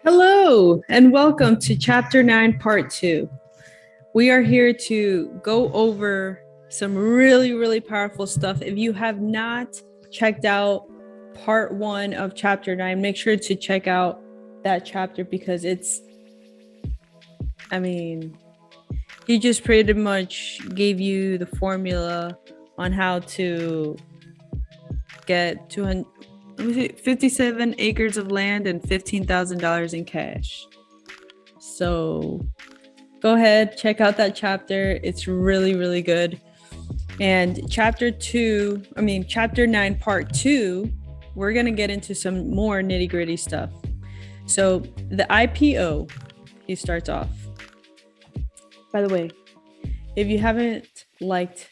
Hello, and welcome to Chapter 9, Part 2. We are here to go over some really powerful stuff. If you have not checked out Part 1 of Chapter 9, make sure to check out that chapter because he just pretty much gave you the formula on how to get 57 acres of land and $15,000 in cash. So go ahead, check out that chapter. It's really good. And chapter 9, part 2, we're going to get into some more nitty gritty stuff. So the IPO, he starts off. By the way, if you haven't liked,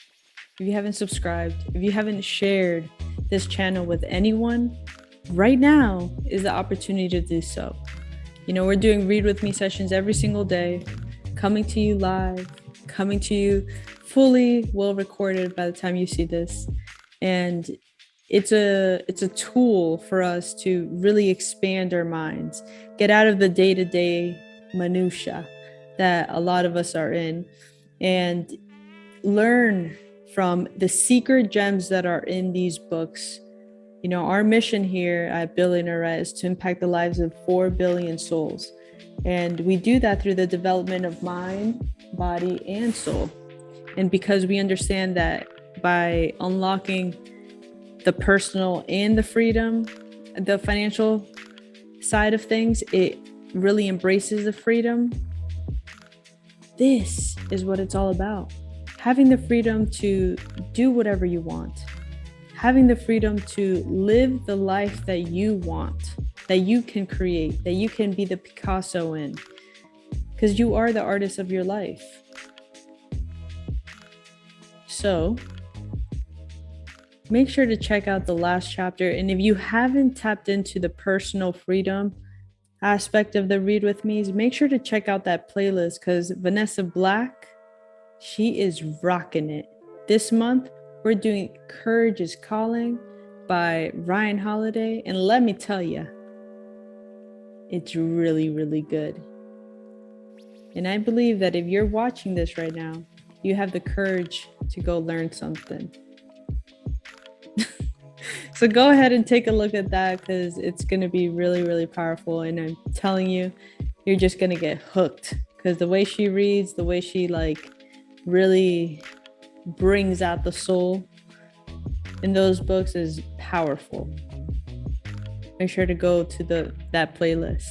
if you haven't subscribed, if you haven't shared this channel with anyone, right now is the opportunity to do so. You know, we're doing read with me sessions every single day, coming to you live, coming to you fully well recorded by the time you see this. And it's a tool for us to really expand our minds, get out of the day-to-day minutia that a lot of us are in, and learn from the secret gems that are in these books. You know, our mission here at Billionaire is to impact the lives of 4 billion souls. And we do that through the development of mind, body, and soul. And because we understand that by unlocking the personal and the freedom, the financial side of things, it really embraces the freedom. This is what it's all about. Having the freedom to do whatever you want. Having the freedom to live the life that you want, that you can create, that you can be the Picasso in, because you are the artist of your life. So make sure to check out the last chapter. And if you haven't tapped into the personal freedom aspect of the Read With Me's, make sure to check out that playlist, because Vanessa Black, she is rocking it. This month, we're doing Courage is Calling by Ryan Holiday. And let me tell you, it's really good. And I believe that if you're watching this right now, you have the courage to go learn something. So go ahead and take a look at that, because it's going to be really powerful. And I'm telling you, you're just going to get hooked, because the way she reads, the way she really brings out the soul in those books is powerful. Make sure to go to that playlist.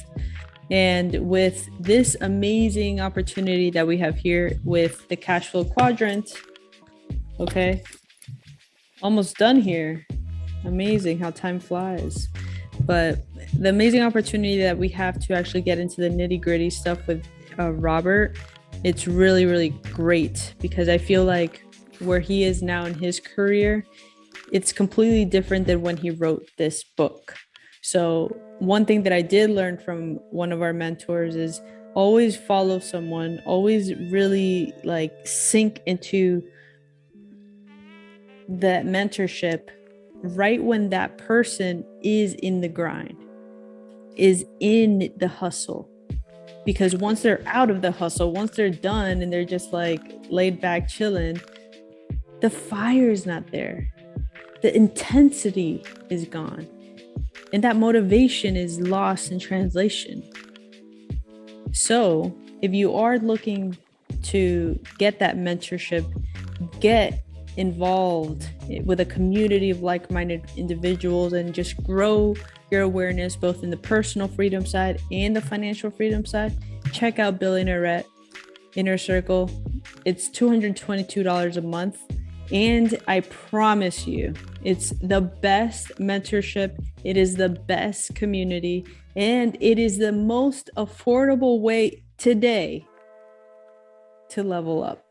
And with this amazing opportunity that we have here with the Cashflow Quadrant, okay, almost done here. Amazing how time flies. But the amazing opportunity that we have to actually get into the nitty gritty stuff with Robert, it's really great, because I feel like where he is now in his career, it's completely different than when he wrote this book. So one thing that I did learn from one of our mentors is always follow someone, always really sink into that mentorship right when that person is in the grind, is in the hustle. Because once they're out of the hustle, once they're done and they're just laid back chilling, the fire is not there. The intensity is gone. And that motivation is lost in translation. So if you are looking to get that mentorship, get involved with a community of like-minded individuals and just grow your awareness both in the personal freedom side and the financial freedom side, check out Billionaire Inner Circle. It's $222 a month. And I promise you, it's the best mentorship. It is the best community. And it is the most affordable way today to level up.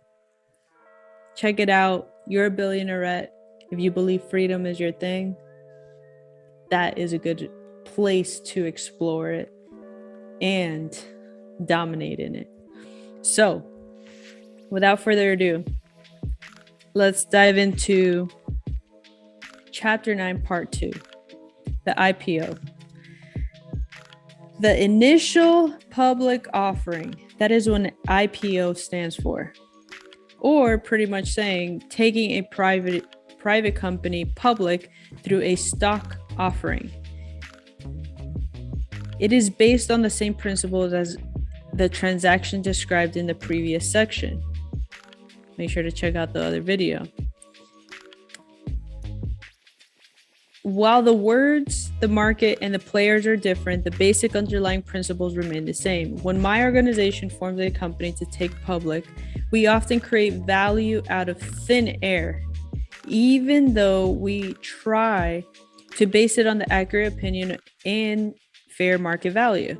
Check it out. You're a billionaire. If you believe freedom is your thing, that is a good place to explore it and dominate in it. So, without further ado, let's dive into Chapter 9, Part 2, the IPO. The initial public offering, that is what an IPO stands for. Or pretty much saying taking a private company public through a stock offering. It is based on the same principles as the transaction described in the previous section. Make sure to check out the other video. While the words, the market, and the players are different, the basic underlying principles remain the same. When my organization forms a company to take public, we often create value out of thin air, even though we try to base it on the accurate opinion and fair market value.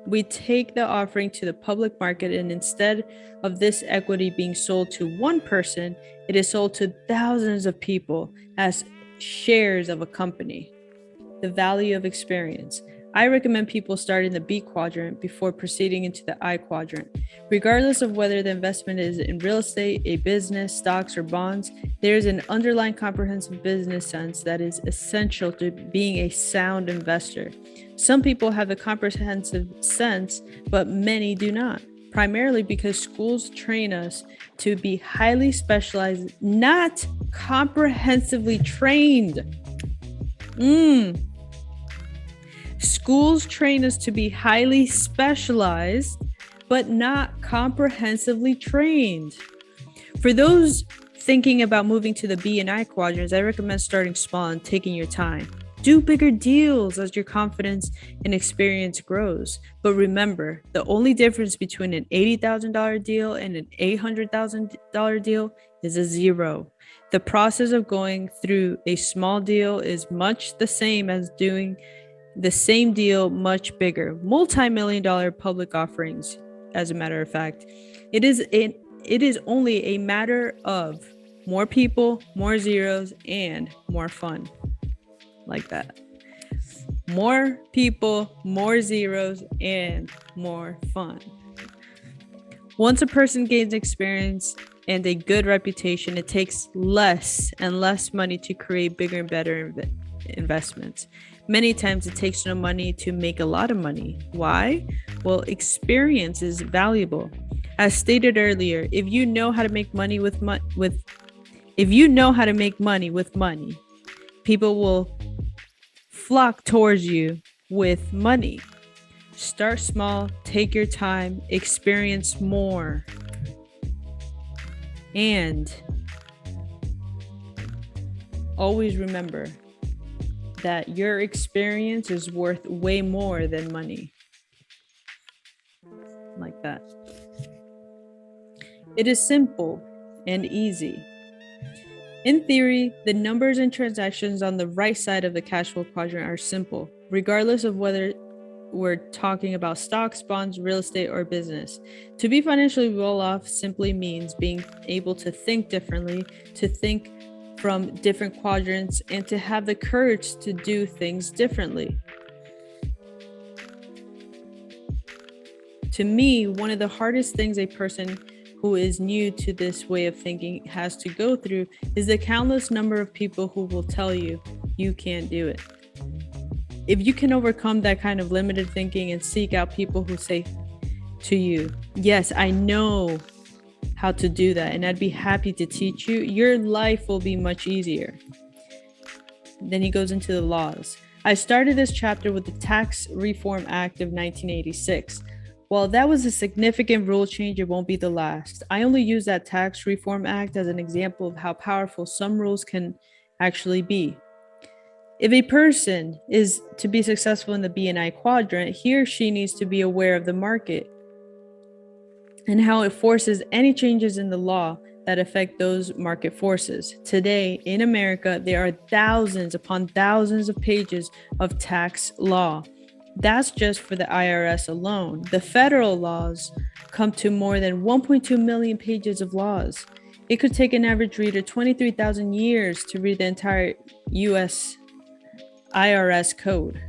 We take the offering to the public market, and instead of this equity being sold to one person, it is sold to thousands of people as shares of a company. The value of experience. I recommend people start in the B quadrant before proceeding into the I quadrant. Regardless of whether the investment is in real estate, a business, stocks, or bonds, there is an underlying comprehensive business sense that is essential to being a sound investor. Some people have a comprehensive sense, but many do not, primarily because schools train us to be highly specialized, not comprehensively trained. Schools train us to be highly specialized, but not comprehensively trained. For those thinking about moving to the B and I quadrants, I recommend starting small and taking your time. Do bigger deals as your confidence and experience grows. But remember, the only difference between an $80,000 deal and an $800,000 deal is a zero. The process of going through a small deal is much the same as doing the same deal much bigger, multi-million-dollar public offerings. As a matter of fact, it is only a matter of more people, more zeros, and more fun. Like that. More people, more zeros, and more fun. Once a person gains experience and a good reputation, it takes less and less money to create bigger and better investments. Many times it takes no money to make a lot of money. Why? Well, experience is valuable. As stated earlier, if you know how to make money with money, people will flock towards you with money. Start small, take your time, experience more. And always remember that your experience is worth way more than money. Like that. It is simple and easy. In theory, the numbers and transactions on the right side of the cash flow quadrant are simple, regardless of whether we're talking about stocks, bonds, real estate, or business. To be financially well off simply means being able to think differently, to think from different quadrants, and to have the courage to do things differently. To me, one of the hardest things a person who is new to this way of thinking has to go through is the countless number of people who will tell you, you can't do it. If you can overcome that kind of limited thinking and seek out people who say to you, yes, I know how to do that, and I'd be happy to teach you, your life will be much easier. Then he goes into the laws. I started this chapter with the Tax Reform Act of 1986. While that was a significant rule change, it won't be the last. I only use that Tax Reform Act as an example of how powerful some rules can actually be. If a person is to be successful in the B and I quadrant, he or she needs to be aware of the market and how it forces any changes in the law that affect those market forces. Today in America, there are thousands upon thousands of pages of tax law. That's just for the IRS alone. The federal laws come to more than 1.2 million pages of laws. It could take an average reader 23,000 years to read the entire U.S. IRS code.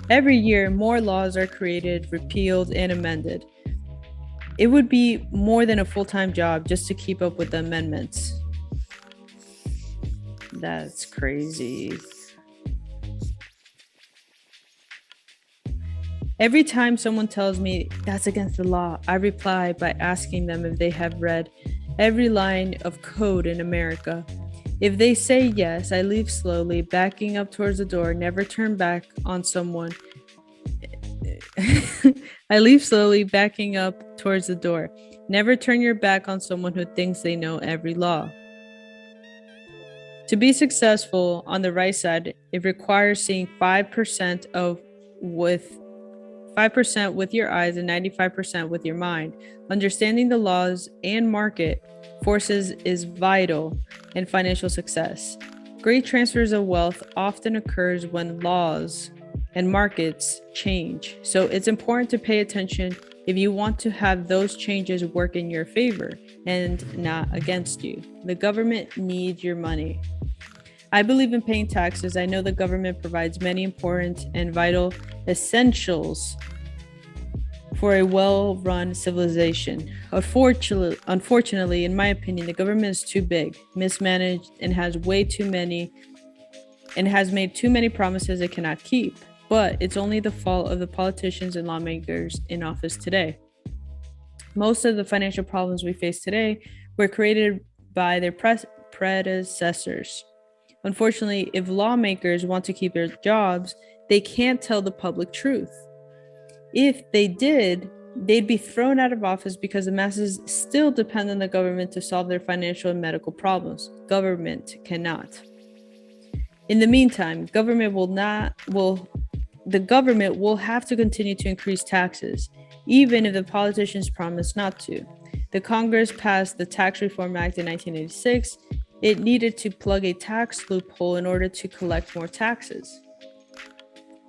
Every year, more laws are created, repealed, and amended. It would be more than a full-time job just to keep up with the amendments. That's crazy. Every time someone tells me that's against the law, I reply by asking them if they have read every line of code in America. If they say yes, I leave slowly, backing up towards the door, never turn back on someone. I leave slowly, backing up towards the door. Never turn your back on someone who thinks they know every law. To be successful on the right side, it requires seeing 5% with your eyes and 95% with your mind. Understanding the laws and market forces is vital in financial success. Great transfers of wealth often occurs when laws and markets change. So it's important to pay attention if you want to have those changes work in your favor and not against you. The government needs your money. I believe in paying taxes. I know the government provides many important and vital essentials for a well-run civilization. Unfortunately, in my opinion, the government is too big, mismanaged, and has made too many promises it cannot keep. But it's only the fault of the politicians and lawmakers in office today. Most of the financial problems we face today were created by their predecessors. Unfortunately, if lawmakers want to keep their jobs, they can't tell the public truth. If they did, they'd be thrown out of office because the masses still depend on the government to solve their financial and medical problems. Government cannot. In the meantime, the government will have to continue to increase taxes, even if the politicians promise not to. The Congress passed the Tax Reform Act in 1986. It needed to plug a tax loophole in order to collect more taxes.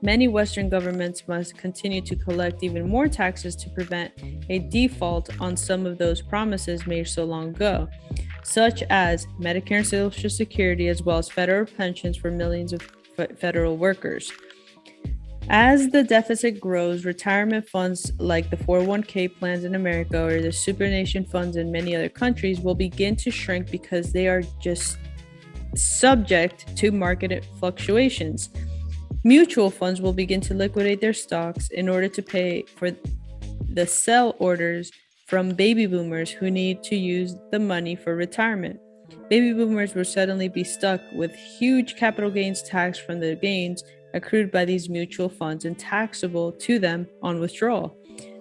Many Western governments must continue to collect even more taxes to prevent a default on some of those promises made so long ago, such as Medicare and Social Security, as well as federal pensions for millions of federal workers. As the deficit grows, retirement funds like the 401k plans in America or the supernation funds in many other countries will begin to shrink because they are just subject to market fluctuations. Mutual funds will begin to liquidate their stocks in order to pay for the sell orders from baby boomers who need to use the money for retirement. Baby boomers will suddenly be stuck with huge capital gains tax from the gains accrued by these mutual funds and taxable to them on withdrawal.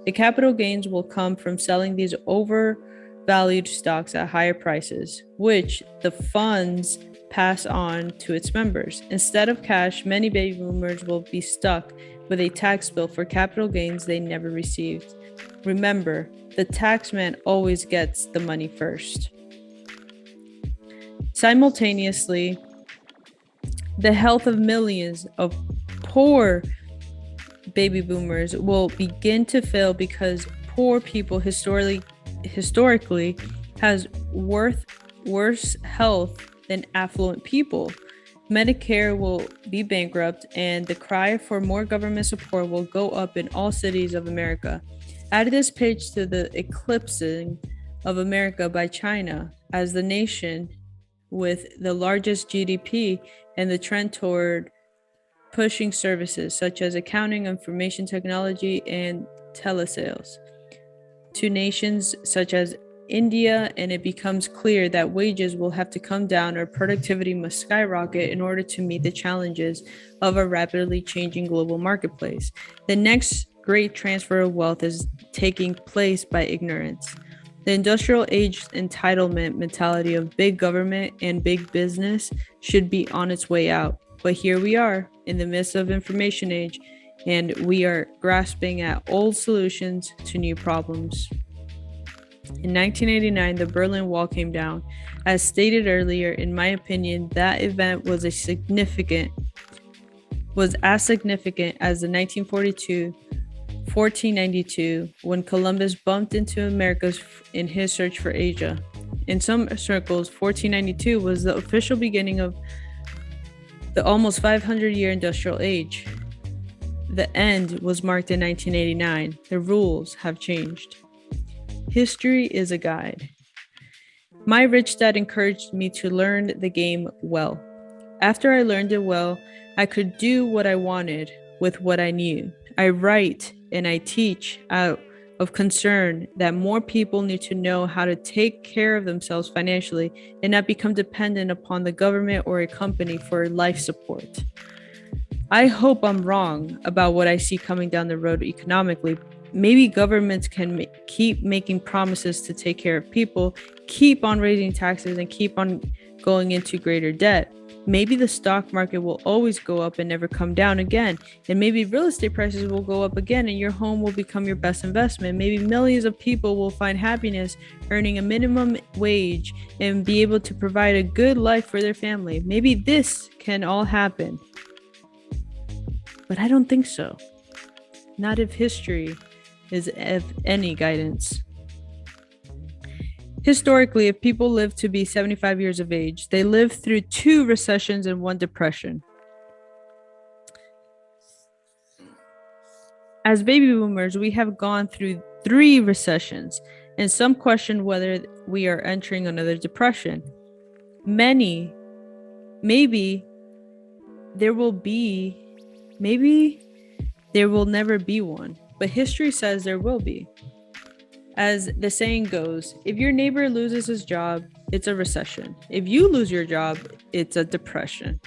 The capital gains will come from selling these overvalued stocks at higher prices, which the funds pass on to its members. Instead of cash, many baby boomers will be stuck with a tax bill for capital gains they never received. Remember, the taxman always gets the money first. Simultaneously, the health of millions of poor baby boomers will begin to fail because poor people historically has worse health than affluent people. Medicare will be bankrupt and the cry for more government support will go up in all cities of America. Add this page to the eclipsing of America by China as the nation with the largest GDP and the trend toward pushing services such as accounting, information technology, and telesales to nations such as India, and it becomes clear that wages will have to come down or productivity must skyrocket in order to meet the challenges of a rapidly changing global marketplace. The next great transfer of wealth is taking place by ignorance. The industrial age entitlement mentality of big government and big business should be on its way out. But here we are in the midst of information age, and we are grasping at old solutions to new problems. In 1989, the Berlin Wall came down. As stated earlier, in my opinion, that event was as significant as the 1492, when Columbus bumped into America in his search for Asia. In some circles, 1492 was the official beginning of the almost 500-year industrial age. The end was marked in 1989. The rules have changed. History is a guide. My rich dad encouraged me to learn the game well. After I learned it well, I could do what I wanted with what I knew. I write and I teach out of concern that more people need to know how to take care of themselves financially and not become dependent upon the government or a company for life support. I hope I'm wrong about what I see coming down the road economically. Maybe governments can keep making promises to take care of people, keep on raising taxes, and keep on going into greater debt. Maybe the stock market will always go up and never come down again. And maybe real estate prices will go up again and your home will become your best investment. Maybe millions of people will find happiness earning a minimum wage and be able to provide a good life for their family. Maybe this can all happen. But I don't think so. Not if history is of any guidance. Historically, if people live to be 75 years of age, they live through 2 recessions and 1 depression. As baby boomers, we have gone through 3 recessions, and some question whether we are entering another depression. Maybe there will never be one, but history says there will be. As the saying goes, if your neighbor loses his job, it's a recession. If you lose your job, it's a depression.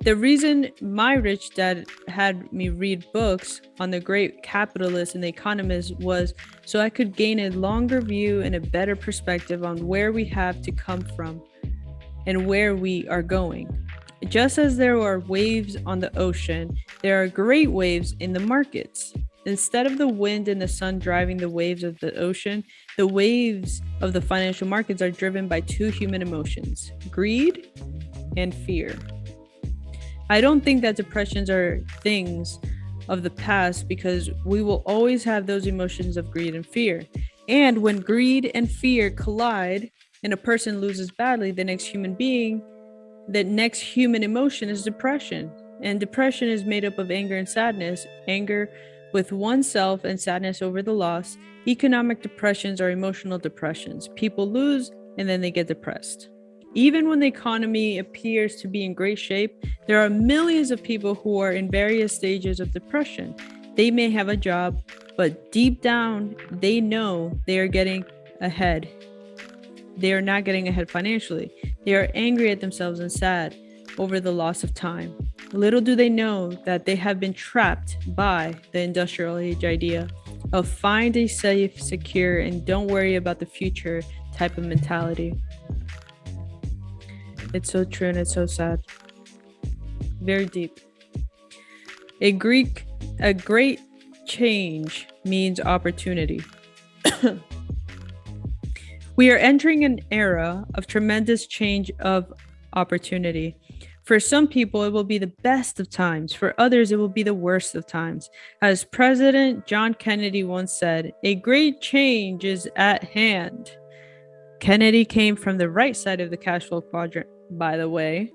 The reason my rich dad had me read books on the great capitalists and the economists was so I could gain a longer view and a better perspective on where we have to come from and where we are going. Just as there are waves on the ocean, there are great waves in the markets. Instead of the wind and the sun driving the waves of the ocean, the waves of the financial markets are driven by 2 human emotions, greed and fear. I don't think that depressions are things of the past because we will always have those emotions of greed and fear. And when greed and fear collide and a person loses badly, the next human emotion is depression. And depression is made up of anger and sadness, anger with oneself and sadness over the loss. Economic depressions are emotional depressions. People lose and then they get depressed. Even when the economy appears to be in great shape, there are millions of people who are in various stages of depression. They may have a job, but deep down, they know they are getting ahead. They are not getting ahead financially. They are angry at themselves and sad over the loss of time. Little do they know that they have been trapped by the industrial age idea of find a safe, secure, and don't worry about the future type of mentality. It's so true and it's so sad. Very deep. A great change means opportunity. We are entering an era of tremendous change of opportunity. For some people, it will be the best of times. For others, it will be the worst of times. As President John Kennedy once said, a great change is at hand. Kennedy came from the right side of the Cashflow Quadrant, by the way.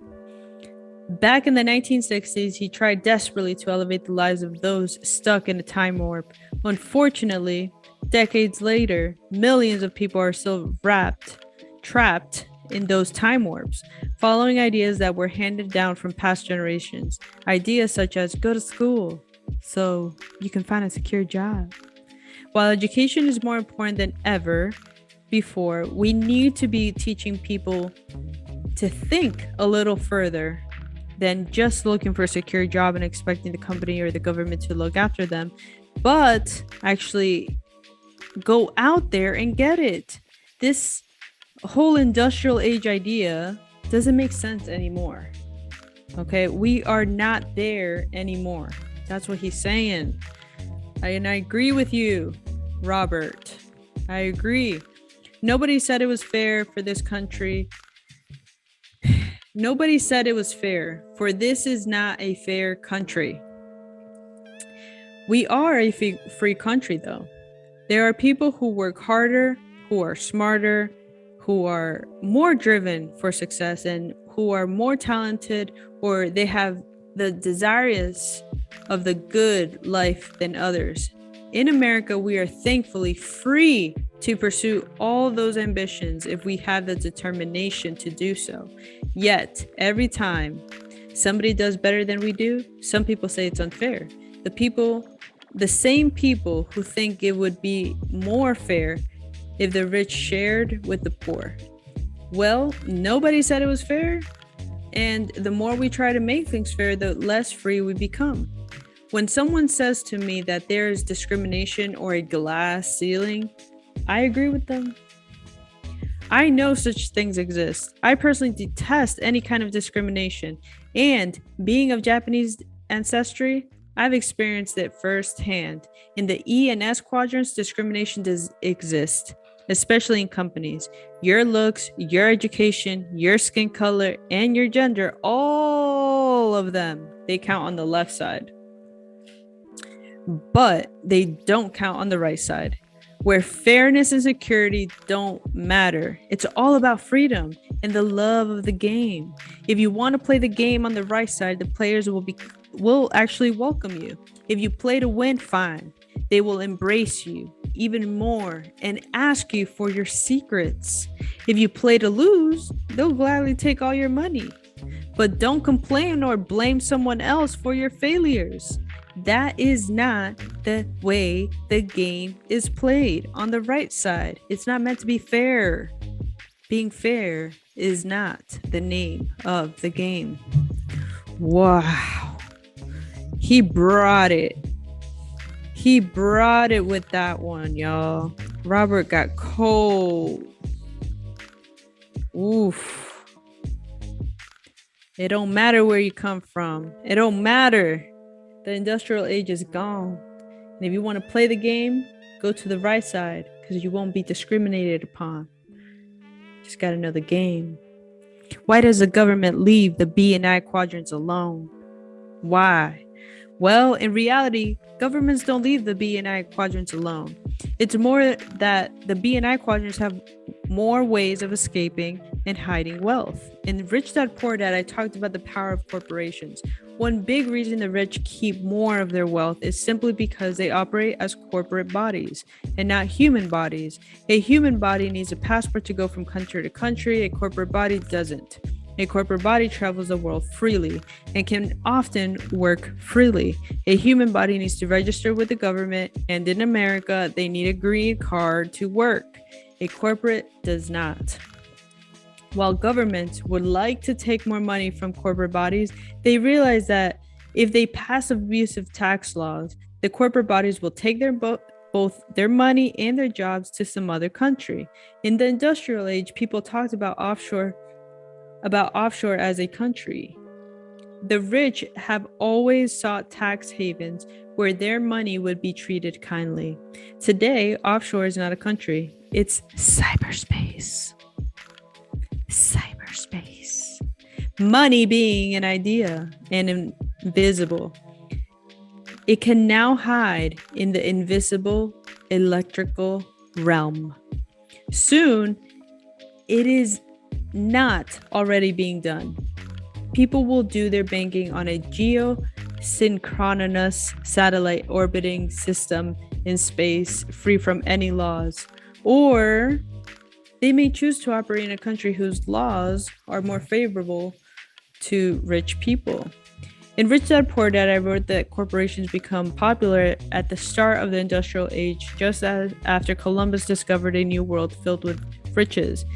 Back in the 1960s, he tried desperately to elevate the lives of those stuck in a time warp. Unfortunately, decades later, millions of people are still trapped in those time warps, following ideas that were handed down from past generations. Ideas such as go to school so you can find a secure job. While education is more important than ever before, we need to be teaching people to think a little further than just looking for a secure job and expecting the company or the government to look after them, but actually go out there and get it. This whole industrial age idea doesn't make sense anymore. Okay, we are not there anymore. That's what he's saying. And I agree with you, Robert. I agree. Nobody said it was fair for this country. Nobody said it was fair, for this is not a fair country. We are a free country, though. There are people who work harder, who are smarter, who are more driven for success, and who are more talented, or they have the desires of the good life than others. In America, we are thankfully free to pursue all those ambitions if we have the determination to do so. Yet, every time somebody does better than we do, some people say it's unfair. The same people who think it would be more fair if the rich shared with the poor. Well, nobody said it was fair. And the more we try to make things fair, the less free we become. When someone says to me that there is discrimination or a glass ceiling, I agree with them. I know such things exist. I personally detest any kind of discrimination. And being of Japanese ancestry, I've experienced it firsthand. In the E and S quadrants, discrimination does exist, especially in companies. Your looks, your education, your skin color, and your gender, all of them, they count on the left side. But they don't count on the right side, where fairness and security don't matter. It's all about freedom and the love of the game. If you want to play the game on the right side, the players will actually welcome you. If you play to win, fine. They will embrace you even more and ask you for your secrets. If you play to lose, they'll gladly take all your money. But don't complain or blame someone else for your failures. That is not the way the game is played on the right side. It's not meant to be fair. Being fair is not the name of the game. Wow. He brought it. He brought it with that one, y'all. Robert got cold. Oof. It don't matter where you come from. It don't matter. The industrial age is gone. And if you want to play the game, go to the right side because you won't be discriminated upon. Just got to know the game. Why does the government leave the B and I quadrants alone? Why? Well, in reality, governments don't leave the B and I quadrants alone. It's more that the B and I quadrants have more ways of escaping and hiding wealth. In Rich Dad Poor Dad, I talked about the power of corporations. One big reason the rich keep more of their wealth is simply because they operate as corporate bodies and not human bodies. A human body needs a passport to go from country to country. A corporate body doesn't. A corporate body travels the world freely and can often work freely. A human body needs to register with the government, and in America, they need a green card to work. A corporate does not. While governments would like to take more money from corporate bodies, they realize that if they pass abusive tax laws, the corporate bodies will take both their money and their jobs to some other country. In the industrial age, people talked about offshore as a country. The rich have always sought tax havens where their money would be treated kindly. Today, offshore is not a country, it's cyberspace. Cyberspace. Money being an idea and invisible. It can now hide in the invisible electrical realm. Soon, it is not already being done. People will do their banking on a geosynchronous satellite orbiting system in space, free from any laws. Or they may choose to operate in a country whose laws are more favorable to rich people. In Rich Dad Poor Dad, I wrote that corporations become popular at the start of the industrial age, just as after Columbus discovered a new world filled with riches.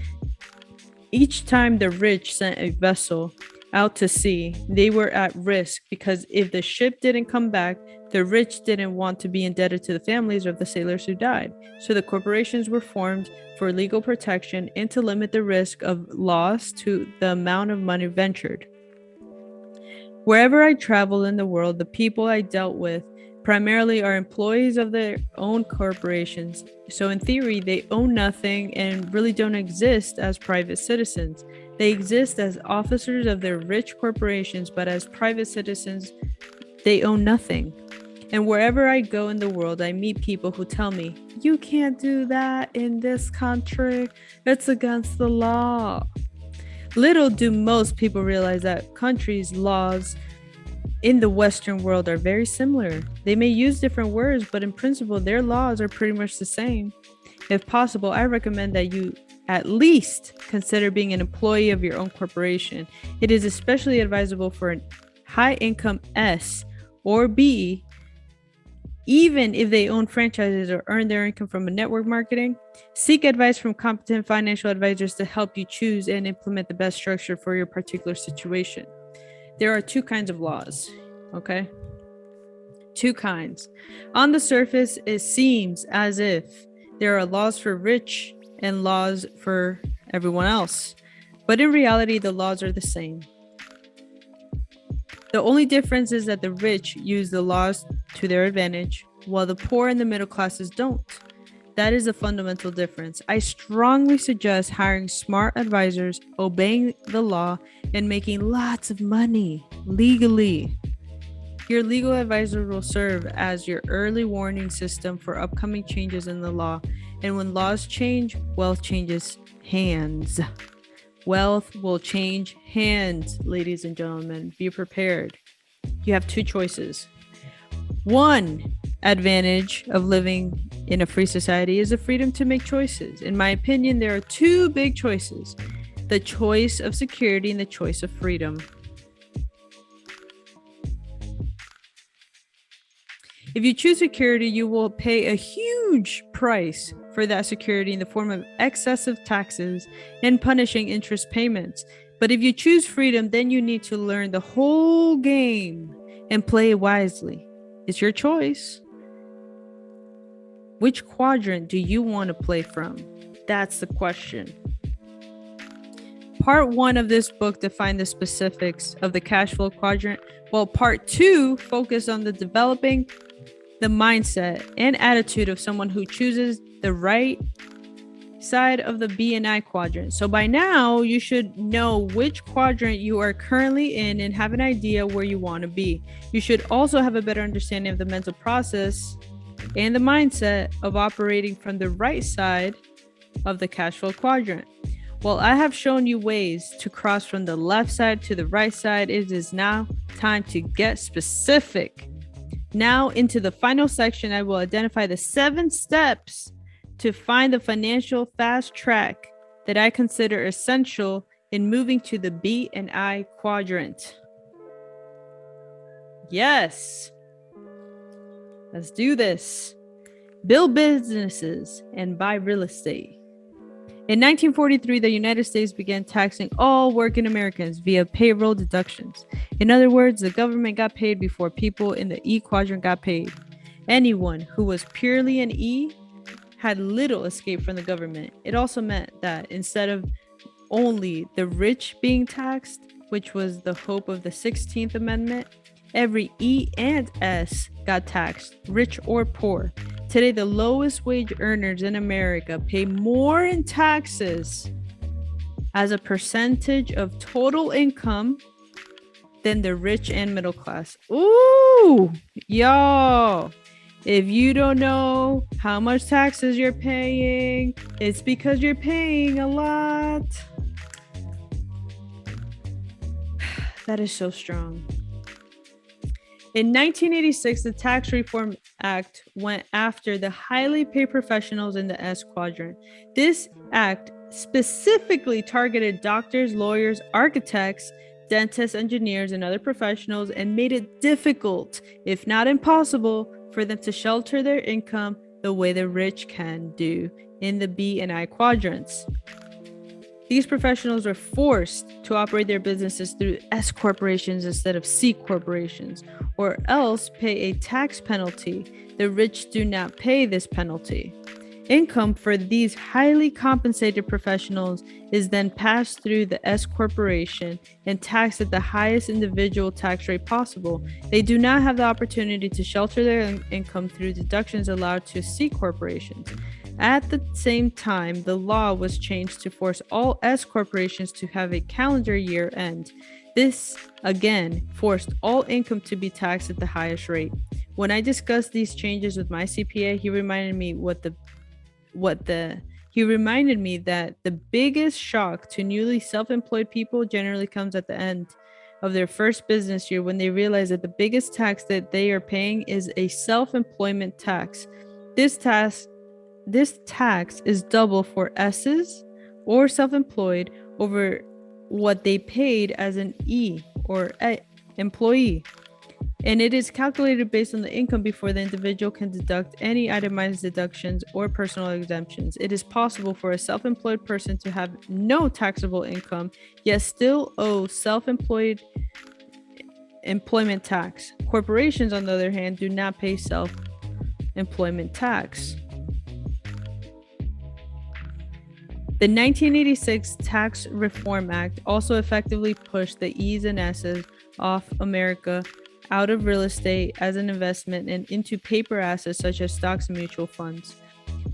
Each time the rich sent a vessel out to sea, they were at risk because if the ship didn't come back, the rich didn't want to be indebted to the families of the sailors who died. So the corporations were formed for legal protection and to limit the risk of loss to the amount of money ventured. Wherever I travel in the world, the people I dealt with primarily are employees of their own corporations. So in theory, they own nothing and really don't exist as private citizens. They exist as officers of their rich corporations, but as private citizens, they own nothing. And wherever I go in the world, I meet people who tell me, you can't do that in this country. It's against the law. Little do most people realize that countries' laws in the Western world are very similar. They may use different words, but in principle, their laws are pretty much the same. If possible, I recommend that you at least consider being an employee of your own corporation. It is especially advisable for a high income S or B even if they own franchises or earn their income from a network marketing. Seek advice from competent financial advisors to help you choose and implement the best structure for your particular situation. There are two kinds of laws, okay? Two kinds. On the surface, it seems as if there are laws for rich and laws for everyone else. But in reality, the laws are the same. The only difference is that the rich use the laws to their advantage, while the poor and the middle classes don't. That is a fundamental difference. I strongly suggest hiring smart advisors, obeying the law, and making lots of money legally. Your legal advisor will serve as your early warning system for upcoming changes in the law. And when laws change, wealth changes hands. Wealth will change hands, ladies and gentlemen. Be prepared. You have two choices. One advantage of living in a free society is the freedom to make choices. In my opinion, there are two big choices: the choice of security and the choice of freedom. If you choose security, you will pay a huge price for that security in the form of excessive taxes and punishing interest payments. But if you choose freedom, then you need to learn the whole game and play it wisely. It's your choice. Which quadrant do you want to play from? That's the question. Part 1 of this book defined the specifics of the cash flow quadrant, while part 2 focused on the developing the mindset and attitude of someone who chooses the right side of the B and I quadrant. So by now, you should know which quadrant you are currently in and have an idea where you want to be. You should also have a better understanding of the mental process and the mindset of operating from the right side of the cash flow quadrant. Well, I have shown you ways to cross from the left side to the right side. It is now time to get specific. Now, into the final section, I will identify the 7 steps to find the financial fast track that I consider essential in moving to the B and I quadrant. Yes, let's do this. Build businesses and buy real estate. In 1943, the United States began taxing all working Americans via payroll deductions. In other words, the government got paid before people in the E quadrant got paid. Anyone who was purely an E had little escape from the government. It also meant that instead of only the rich being taxed, which was the hope of the 16th Amendment, every E and S got taxed, rich or poor. Today, the lowest wage earners in America pay more in taxes as a percentage of total income than the rich and middle class. Ooh, y'all. If you don't know how much taxes you're paying, it's because you're paying a lot. That is so strong. In 1986, the Tax Reform Act went after the highly paid professionals in the S quadrant. This act specifically targeted doctors, lawyers, architects, dentists, engineers, and other professionals, and made it difficult, if not impossible, for them to shelter their income the way the rich can do in the B and I quadrants. These professionals were forced to operate their businesses through S corporations instead of C corporations, or else pay a tax penalty. The rich do not pay this penalty. Income for these highly compensated professionals is then passed through the S corporation and taxed at the highest individual tax rate possible. They do not have the opportunity to shelter their income through deductions allowed to C corporations. At the same time, the law was changed to force all S corporations to have a calendar year end. This, again, forced all income to be taxed at the highest rate. When I discussed these changes with my CPA, he reminded me that the biggest shock to newly self-employed people generally comes at the end of their first business year, when they realize that the biggest tax that they are paying is a self-employment tax. This tax is double for S's or self-employed over what they paid as an E or employee. And it is calculated based on the income before the individual can deduct any itemized deductions or personal exemptions. It is possible for a self-employed person to have no taxable income, yet still owe self-employed employment tax. Corporations, on the other hand, do not pay self-employment tax. The 1986 Tax Reform Act also effectively pushed the E's and S's off America out of real estate as an investment and into paper assets such as stocks and mutual funds.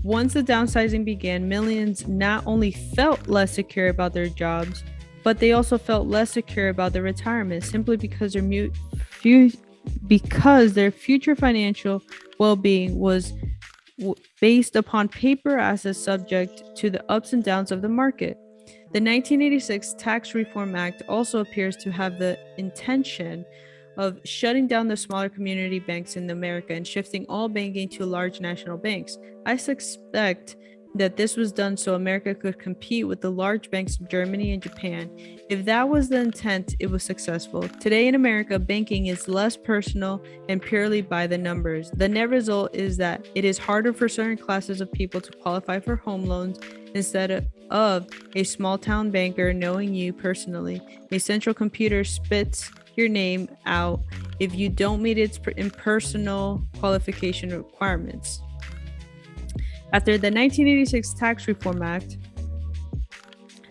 Once the downsizing began, millions not only felt less secure about their jobs, but they also felt less secure about their retirement simply because their future financial well-being was based upon paper assets subject to the ups and downs of the market. The 1986 Tax Reform Act also appears to have the intention of shutting down the smaller community banks in America and shifting all banking to large national banks. I suspect that this was done so America could compete with the large banks of Germany and Japan. If that was the intent, it was successful. Today in America, banking is less personal and purely by the numbers. The net result is that it is harder for certain classes of people to qualify for home loans instead of a small town banker knowing you personally. A central computer spits your name out if you don't meet its impersonal qualification requirements. After the 1986 Tax Reform Act,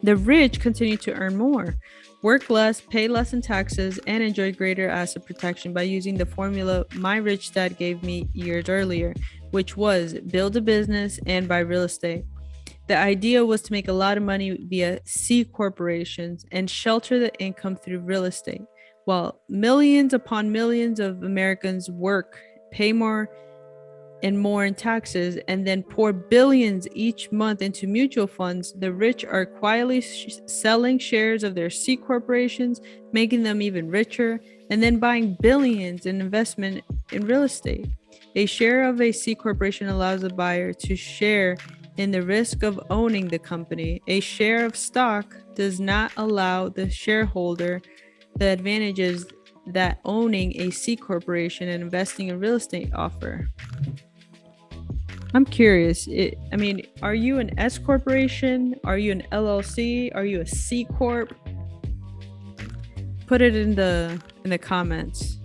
the rich continued to earn more, work less, pay less in taxes, and enjoy greater asset protection by using the formula my rich dad gave me years earlier, which was build a business and buy real estate. The idea was to make a lot of money via C corporations and shelter the income through real estate. While millions upon millions of Americans work, pay more and more in taxes, and then pour billions each month into mutual funds, the rich are quietly selling shares of their C corporations, making them even richer, and then buying billions in investment in real estate. A share of a C corporation allows the buyer to share in the risk of owning the company. A share of stock does not allow the shareholder the advantages that owning a C corporation and investing in real estate offer. I'm curious. Are you an S corporation? Are you an LLC? Are you a C corp? Put it in the comments.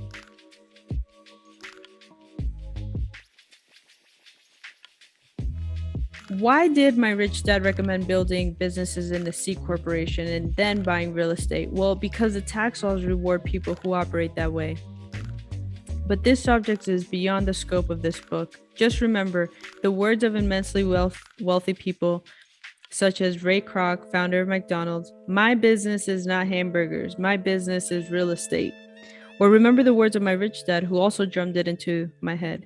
Why did my rich dad recommend building businesses in the C corporation and then buying real estate? Well, because the tax laws reward people who operate that way. But this subject is beyond the scope of this book. Just remember the words of immensely wealthy people, such as Ray Kroc, founder of McDonald's: "My business is not hamburgers. My business is real estate." Or remember the words of my rich dad, who also drummed it into my head: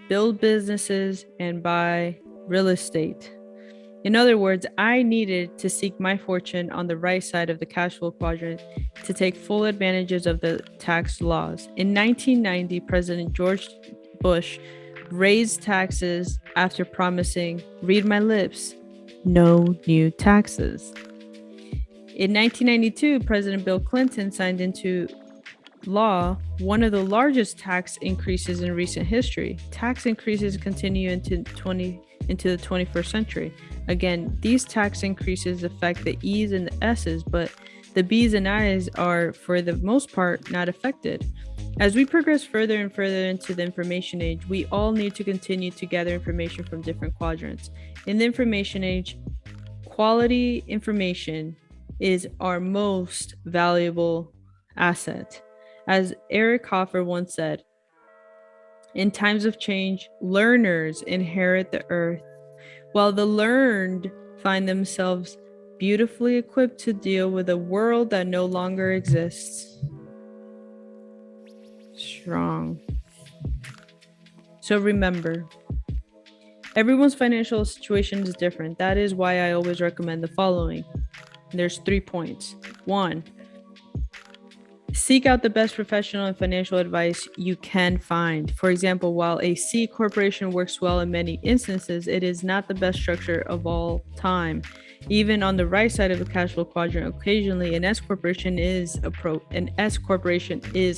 "Build businesses and buy real estate." In other words, I needed to seek my fortune on the right side of the cash flow quadrant to take full advantages of the tax laws. In 1990, President George Bush raised taxes after promising, read my lips, no new taxes. In 1992, President Bill Clinton signed into law one of the largest tax increases in recent history. Tax increases continue into the 21st century. Again, these tax increases affect the E's and the S's, but the B's and I's are, for the most part, not affected. As we progress further and further into the information age, we all need to continue to gather information from different quadrants. In the information age, quality information is our most valuable asset. As Eric Hoffer once said, in times of change, learners inherit the earth, while the learned find themselves beautifully equipped to deal with a world that no longer exists. Strong. So remember, everyone's financial situation is different. That is why I always recommend the following. There's 3 points. 1, seek out the best professional and financial advice you can find. For example, while a C corporation works well in many instances, it is not the best structure of all time. Even on the right side of the cash flow quadrant, occasionally an S corporation is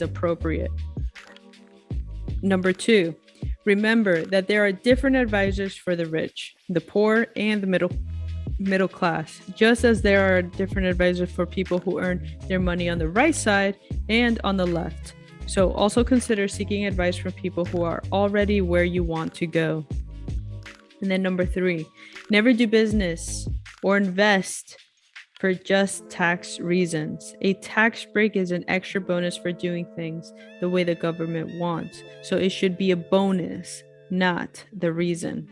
appropriate. Number 2, remember that there are different advisors for the rich, the poor, and the middle class, just as there are different advisors for people who earn their money on the right side and on the left. So also consider seeking advice from people who are already where you want to go. And then number 3, never do business or invest for just tax reasons. A tax break is an extra bonus for doing things the way the government wants. So it should be a bonus, not the reason.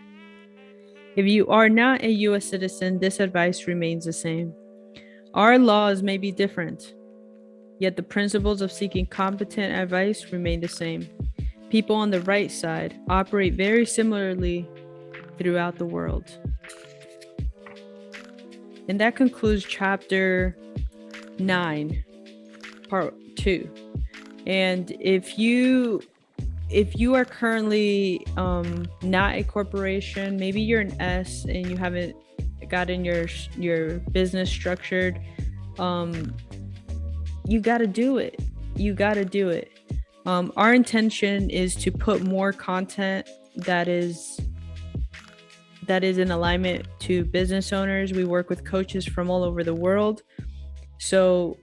If you are not a US citizen, this advice remains the same. Our laws may be different, yet the principles of seeking competent advice remain the same. People on the right side operate very similarly throughout the world. And that concludes chapter 9, part 2. And if you are currently not a corporation, maybe you're an S and you haven't gotten your business structured, you got to do it. Our intention is to put more content that is in alignment to business owners. We work with coaches from all over the world. So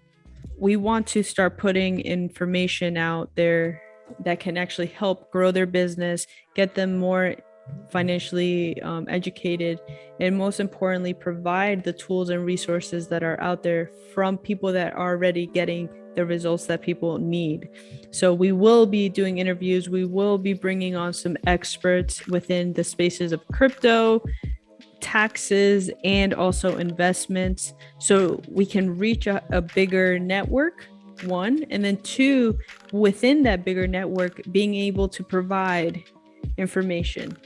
we want to start putting information out there that can actually help grow their business, get them more financially educated, and most importantly, provide the tools and resources that are out there from people that are already getting the results that people need. So we will be doing interviews. We will be bringing on some experts within the spaces of crypto, taxes, and also investments, so we can reach a bigger network, 1, and then 2, within that bigger network, being able to provide information,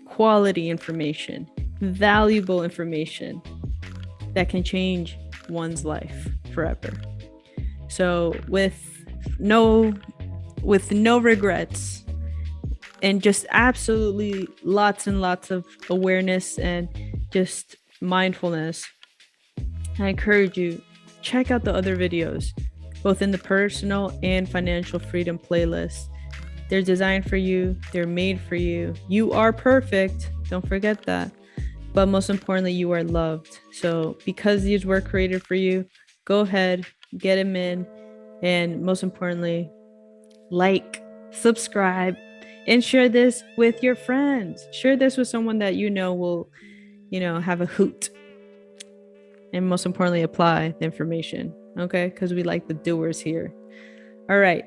quality information, valuable information that can change one's life forever. So with no regrets, and just absolutely lots and lots of awareness and just mindfulness, I encourage you, check out the other videos, both in the personal and financial freedom playlist. They're designed for you. They're made for you. You are perfect. Don't forget that. But most importantly, you are loved. So because these were created for you, go ahead, get them in. And most importantly, like, subscribe, and share this with your friends. Share this with someone that you know will, have a hoot. And most importantly, apply the information. Okay? Because we like the doers here. All right.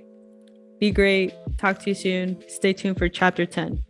Be great. Talk to you soon. Stay tuned for chapter 10.